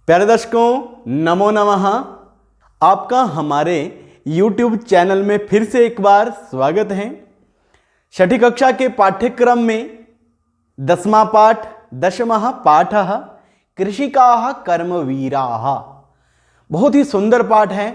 प्यारे दर्शकों, नमो नमः। आपका हमारे YouTube चैनल में फिर से एक बार स्वागत है। छठी कक्षा के पाठ्यक्रम में 10वां पाठ, 10वां पाठः कृषिकाः कर्मवीराः। बहुत ही सुंदर पाठ है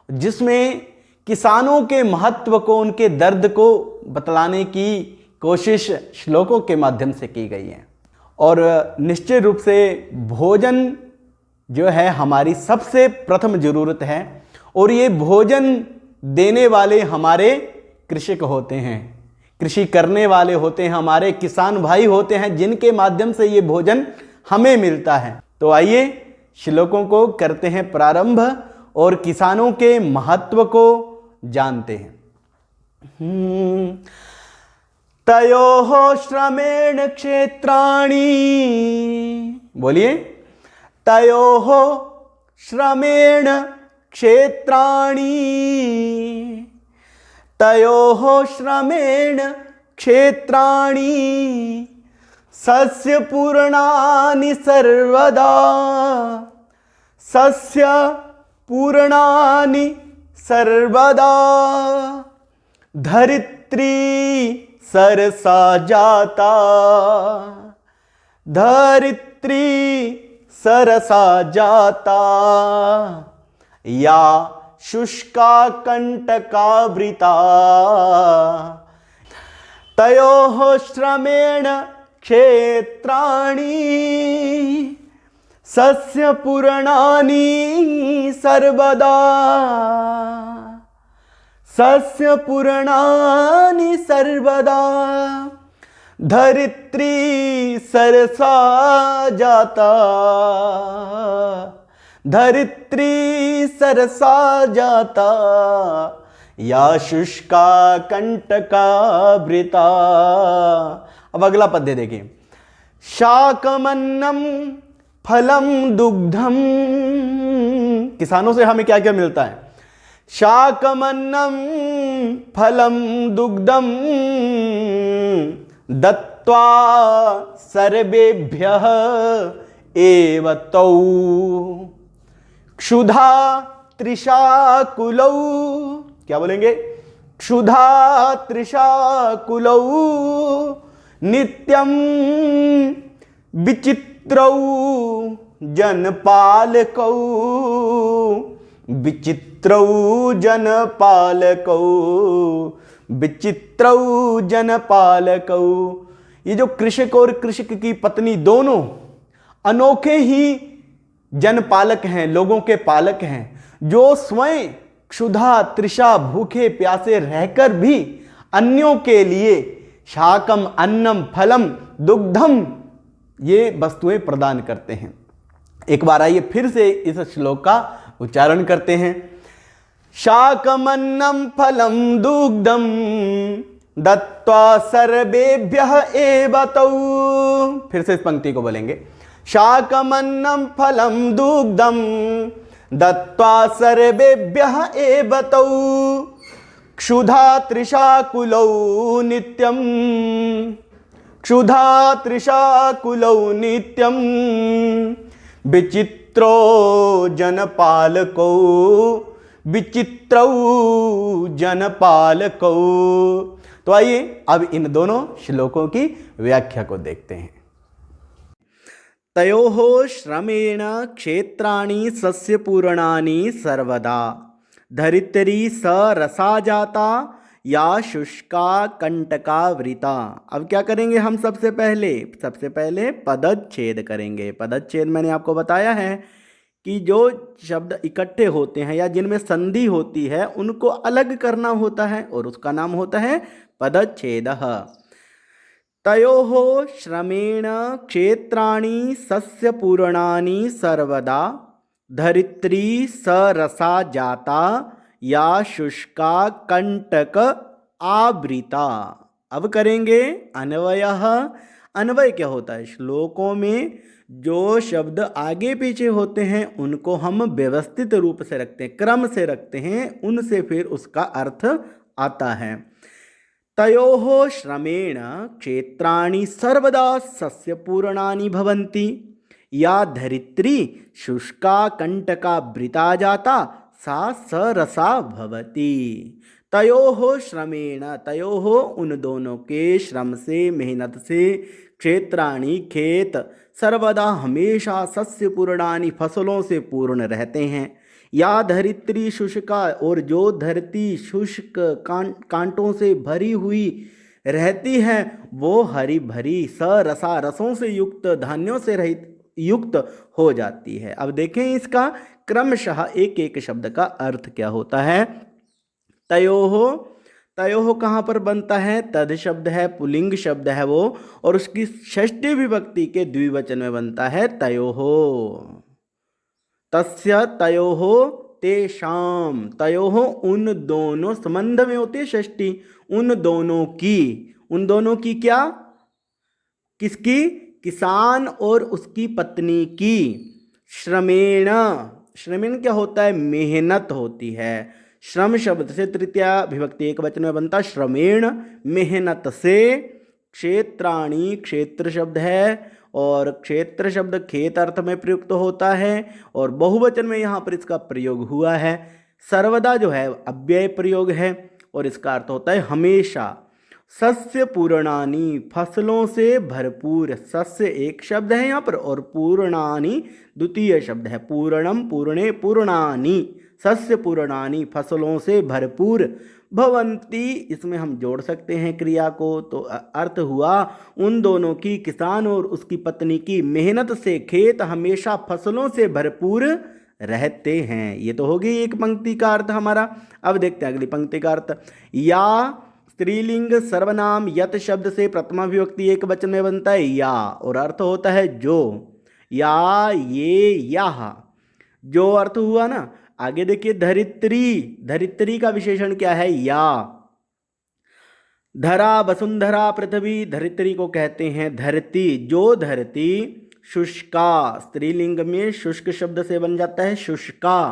जिसमें किसानों के महत्व को, उनके दर्द को बतलाने की कोशिश श्लोकों के माध्यम से की गई है। और निश्चित रूप से भोजन जो है हमारी सबसे प्रथम जरूरत है और ये भोजन देने वाले हमारे कृषक होते हैं, कृषि करने वाले होते हैं, हमारे किसान भाई होते हैं जिनके माध्यम से ये भोजन हमें मिलता है। तो आइए श्लोकों को करते हैं प्रारंभ और किसानों के महत्व को जानते हैं। तयोः श्रमेण क्षेत्राणि, बोलिए, तयोः श्रमेण क्षेत्राणि, तयोः श्रमेण क्षेत्राणि सस्य पूर्णानि सर्वदा, सस्य पूर्णानि सर्वदा धरित्री सरसा जाता, धरित्री सरसा जाता या शुष्का कंटकावृता। तयोः श्रमेण क्षेत्राणि सस्य पूर्णानि सर्वदा, सस्य पूर्णानि सर्वदा धरित्री सरसा जाता, धरित्री सरसा जाता या शुष्का कंटकावृता। अब अगला पद्य देखिए। शाकमन्नम फलम दुग्धम, किसानों से हमें क्या क्या मिलता है? शाकमन्नम फलम दुग्धम दत्त्वा सर्वेभ्यः एव तौ क्षुधा तृषा कुलौ, क्या बोलेंगे? क्षुधा तृषा कुलौ नित्यं विचित्रौ जनपालकौ, विचित्रौ जनपालकौ, विचित्रौ जनपालकौ। ये जो कृषक और कृषक की पत्नी दोनों अनोखे ही जनपालक हैं, लोगों के पालक हैं, जो स्वयं क्षुधा तृषा भूखे प्यासे रहकर भी अन्यों के लिए शाकम अन्नम फलम दुग्धम ये वस्तुएं प्रदान करते हैं। एक बार आइए फिर से इस श्लोक का उच्चारण करते हैं। शाकमन्नं फलं दुग्धं दत्त्वा सर्वेभ्यः एव तौ, फिर से इस पंक्ति को बोलेंगे। शाकमन्नं फलं दुग्धं दत्त्वा सर्वेभ्यः एव तौ क्षुधा तृषा कुलौ नित्यं, क्षुधा तृषा कुलौ नित्यं विचित्रो जनपालकौ, विचित्रौ जनपालकौ। तो आइए अब इन दोनों श्लोकों की व्याख्या को देखते हैं। तयोः श्रमेण क्षेत्राणि सस्य पूर्णानि सर्वदा धरित्री सरसा जाता या शुष्का कंटकावृता। अब क्या करेंगे हम? सबसे पहले पदच्छेद करेंगे। पदच्छेद मैंने आपको बताया है कि जो शब्द इकट्ठे होते हैं या जिनमें संधि होती है उनको अलग करना होता है और उसका नाम होता है पदच्छेदः। तयोः श्रमेण क्षेत्राणि सस्य पूर्णानि सर्वदा धरित्री सरसा जाता या शुष्का कंटक आवृता। अब करेंगे अन्वयः। अन्वय क्या होता है? श्लोकों में जो शब्द आगे पीछे होते हैं उनको हम व्यवस्थित रूप से रखते हैं, क्रम से रखते हैं, उनसे फिर उसका अर्थ आता है। तयोः श्रमेण क्षेत्राणि सर्वदा सस्यपूर्णानि भवन्ति। या धरित्री शुष्का कंटका वृता जाता सा सरसा भवती। तयोः श्रमेण, तयोः उन दोनों के श्रम से, मेहनत से, क्षेत्राणि खेत सर्वदा हमेशा सस्य पूर्णानि फसलों से पूर्ण रहते हैं। या धरित्री शुष्का, और जो धरती शुष्क कांटों से भरी हुई रहती है वो हरी भरी सरसा रसों से युक्त, धान्यों से रहित युक्त हो जाती है। अब देखें इसका क्रमशः एक एक शब्द का अर्थ क्या होता है। तयोहो, तयोहो कहाँ पर बनता है, तद शब्द है, पुल्लिंग शब्द है वो, और उसकी षष्ठी विभक्ति के द्विवचन में बनता है तयोहो। तस्य तयोहो तेषाम, तयोहो उन दोनों, संबंध में होती है षष्ठी, उन दोनों की, उन दोनों की क्या, किसकी, किसान और उसकी पत्नी की। श्रमेण, श्रमेण क्या होता है, मेहनत होती है। श्रम शब्द से तृतीया विभक्ति एक वचन में बनता श्रमेण, मेहनत से। क्षेत्राणि क्षेत्र शब्द है, और क्षेत्र शब्द खेत अर्थ में प्रयुक्त होता है, और बहुवचन में यहाँ पर इसका प्रयोग हुआ है। सर्वदा जो है अव्यय प्रयोग है, और इसका अर्थ होता है हमेशा। सस्य पूर्णानि, फसलों से भरपूर, सस्य एक शब्द है यहाँ पर, और पूर्णानि द्वितीय शब्द है। पूर्णम पूर्णे पूर्णानि, सस्य पूर्णानि फसलों से भरपूर। भवंती, इसमें हम जोड़ सकते हैं क्रिया को, तो अर्थ हुआ उन दोनों की, किसान और उसकी पत्नी की मेहनत से खेत हमेशा फसलों से भरपूर रहते हैं। ये तो होगी एक पंक्ति का अर्थ हमारा। अब देखते हैं अगली पंक्ति का अर्थ। या स्त्रीलिंग सर्वनाम यत शब्द से प्रथमा विभक्ति एक वचन में बनता है या, और अर्थ होता है जो। या, ये, यह, जो अर्थ हुआ ना। आगे देखिए धरित्री, धरित्री का विशेषण क्या है, या। धरा वसुंधरा पृथ्वी, धरित्री को कहते हैं धरती, जो धरती। शुष्का, स्त्रीलिंग में शुष्क शब्द से बन जाता है शुष्का।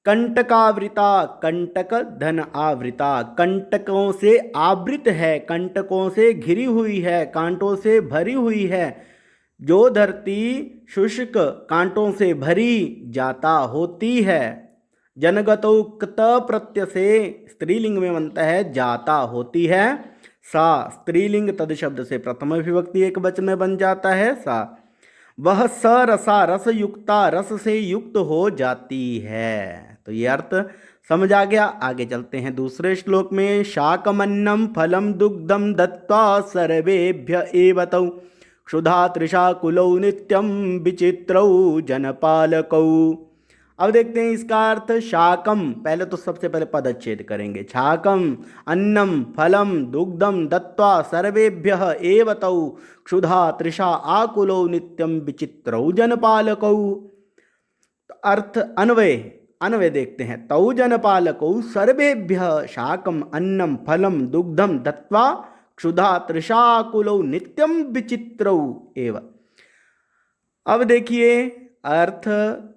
कंटकावृता, कंटक धन आवृता, कंटकों से आवृत है, कंटकों से घिरी हुई है, कांटों से भरी हुई है। जो धरती शुष्क कांटों से भरी जाता होती है। जनगतौ कृत प्रत्यय से स्त्रीलिंग में बनता है जाता होती है। सा, स्त्रीलिंग तद शब्द से प्रथम विभक्ति एक वचन में बन जाता है सा। वह सरसा, रस युक्ता, रस से युक्त हो जाती है। तो ये अर्थ समझ आ गया। आगे चलते हैं दूसरे श्लोक में। शाकमन्नम फलम दुग्धम दत्त्वा सर्वेभ्य एवतौ क्षुधा तृषा कुलौ नित्यम विचित्रौ जनपालकौ। अब देखते हैं इसका अर्थ। शाकम, पहले तो सबसे पहले पदच्छेद करेंगे। शाकम अन्नम फलम दुग्धम दत्त्वा सर्वेभ्यः एवतौ क्षुधा तृषा आकुलौ नित्यम विचित्रौ जनपालकौ। अर्थ अन्वय, अन्वय देखते हैं। तौ जनपालकौ सर्वेभ्यः शाकम अन्नम फलम दुग्धम दत्त्वा क्षुधा तृषाकुलौ नित्यम विचित्रौ एव। अब देखिए अर्थ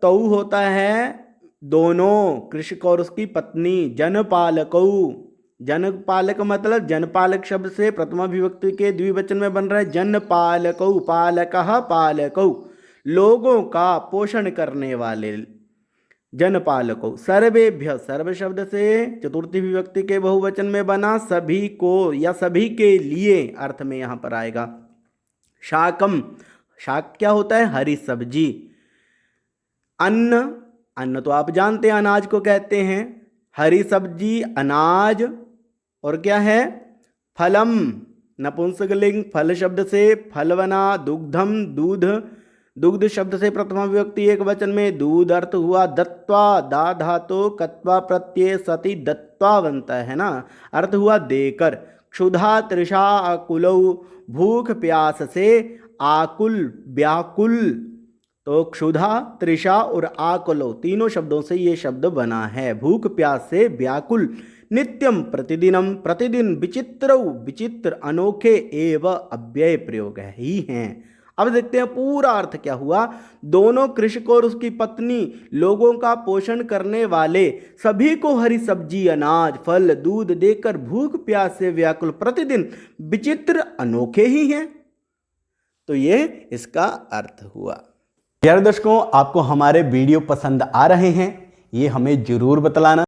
तौ होता है दोनों, कृषक और उसकी पत्नी। जनपालकौ, जनपालक मतलब जनपालक शब्द से प्रथमा विभक्ति के द्विवचन में बन रहा है जनपालकौ। पालकः पालकौ, लोगों का पोषण करने वाले। जनपालकौ सर्वेभ्य, सर्व शब्द से चतुर्थी विभक्ति के बहुवचन में बना सभी को या सभी के लिए अर्थ में यहाँ पर आएगा। शाकम, शाक क्या होता है, हरी सब्जी। अन्न, अन्न तो आप जानते हैं अनाज को कहते हैं। हरी सब्जी अनाज। और क्या है, फलम नपुंसकलिंग, फल शब्द से फल बना। दुग्धम दूध, दुग्ध शब्द से प्रथमा विभक्ति एक वचन में दूध अर्थ हुआ। दत्त्वा, दा धातु कत्वा प्रत्यय सति दत्त्वा बनता है ना, अर्थ हुआ देकर। क्षुधा तृषा आकुलौ, भूख प्यास से आकुल व्याकुल। तो क्षुधा तृषा और आकुलौ तीनों शब्दों से ये शब्द बना है, भूख प्यास से व्याकुल। नित्यम प्रतिदिनम, प्रतिदिन। विचित्रौ, विचित्र अनोखे एवं अव्यय प्रयोग है ही हैं। अब देखते हैं पूरा अर्थ क्या हुआ। दोनों कृषक और उसकी पत्नी लोगों का पोषण करने वाले, सभी को हरी सब्जी अनाज फल दूध देकर भूख प्यास से व्याकुल, प्रतिदिन विचित्र अनोखे ही हैं। तो ये इसका अर्थ हुआ। प्यारे दर्शकों, आपको हमारे वीडियो पसंद आ रहे हैं ये हमें जरूर बतलाना।